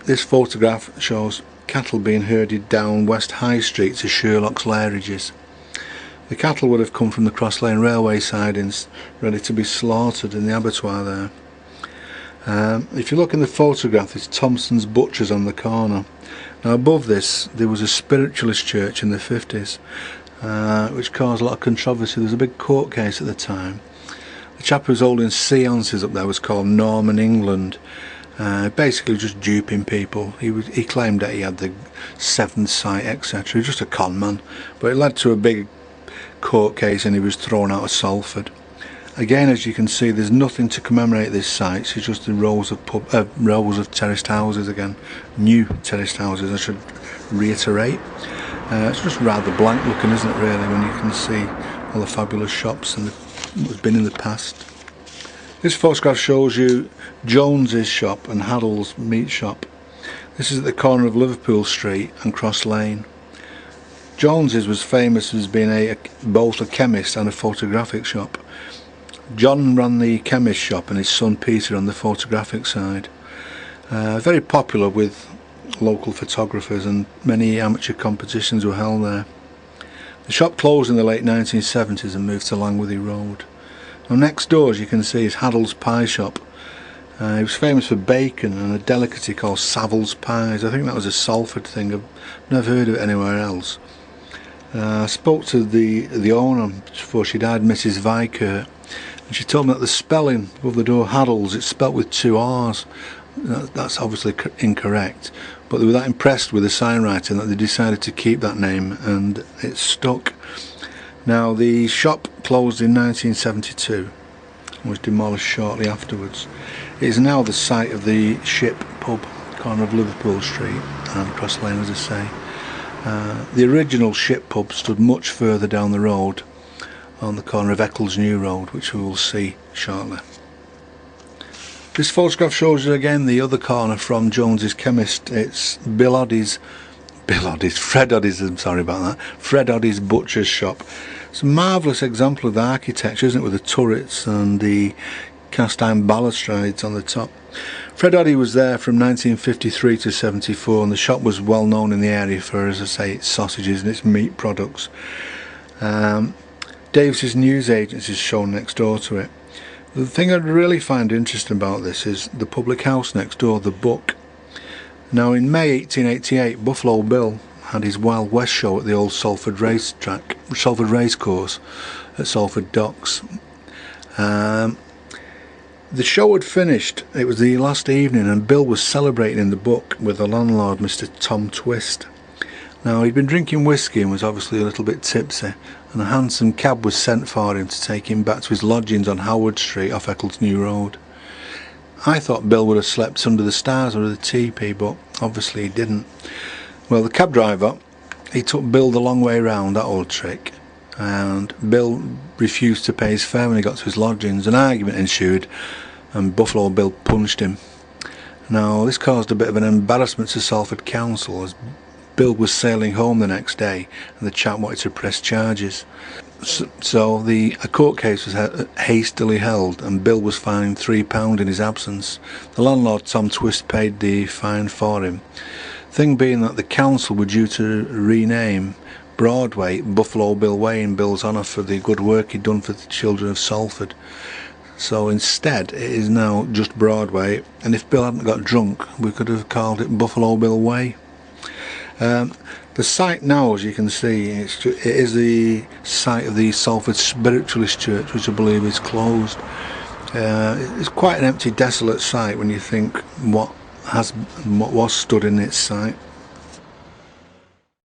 This photograph shows cattle being herded down West High Street to Sherlock's Lairages. The cattle would have come from the Cross Lane railway sidings, ready to be slaughtered in the abattoir there. If you look in the photograph, it's Thompson's Butchers on the corner. Now above this there was a spiritualist church in the 50s, which caused a lot of controversy. There was a big court case at the time. The chap who was holding seances up there was called Norman England, basically just duping people. He claimed that he had the seventh sight, etc. He was just a con man, but it led to a big court case and he was thrown out of Salford. Again, as you can see, there's nothing to commemorate this site. It's just the rows of terraced houses again, new terraced houses, I should reiterate. It's just rather blank looking, isn't it, really, when you can see all the fabulous shops and what's been in the past. This photograph shows you Jones's shop and Haddle's meat shop. This is at the corner of Liverpool Street and Cross Lane. Jones's was famous as being both a chemist and a photographic shop. John ran the chemist shop and his son Peter on the photographic side. Very popular with local photographers, and many amateur competitions were held there. The shop closed in the late 1970s and moved to Langworthy Road. Now next door, as you can see, is Haddle's Pie Shop. He was famous for bacon and a delicacy called Savile's Pies. I think that was a Salford thing. I've never heard of it anywhere else. I spoke to the owner before she died, Mrs. Vikert, and she told me that the spelling above the door, Haddle's, it's spelt with two R's. That's obviously incorrect, but they were that impressed with the sign writing that they decided to keep that name, and it stuck. Now the shop closed in 1972 and was demolished shortly afterwards. It is now the site of the Ship pub, corner of Liverpool Street and Cross Lane, as I say. The original Ship pub stood much further down the road on the corner of Eccles New Road, which we will see shortly. This photograph shows you again the other corner from Jones's Chemist. It's Fred Oddy's, I'm sorry about that, Fred Oddy's Butcher's shop. It's a marvellous example of the architecture, isn't it, with the turrets and the cast iron balustrades on the top. Fred Oddy was there from 1953 to 74, and the shop was well known in the area for, as I say, its sausages and its meat products. Davis's news agency is shown next door to it. The thing I really find interesting about this is the public house next door, the Buck. Now in May 1888, Buffalo Bill had his Wild West show at the old Salford Racecourse at Salford Docks. The show had finished, it was the last evening, and Bill was celebrating in the Buck with the landlord, Mr. Tom Twist. Now he'd been drinking whiskey and was obviously a little bit tipsy, and a hansom cab was sent for him to take him back to his lodgings on Howard Street off Eccles New Road. I thought Bill would have slept under the stars or the teepee, but obviously he didn't. Well, the cab driver, he took Bill the long way round, that old trick, and Bill refused to pay his fare when he got to his lodgings. An argument ensued and Buffalo Bill punched him. Now this caused a bit of an embarrassment to Salford Council, as Bill was sailing home the next day and the chap wanted to press charges. So a court case was hastily held and Bill was fined £3 in his absence. The landlord, Tom Twist, paid the fine for him. Thing being that the council were due to rename Broadway Buffalo Bill Way in Bill's honour for the good work he'd done for the children of Salford. So instead it is now just Broadway, and if Bill hadn't got drunk we could have called it Buffalo Bill Way. The site now, as you can see, it is the site of the Salford Spiritualist Church, which I believe is closed. It's quite an empty, desolate site when you think what was stood in its site.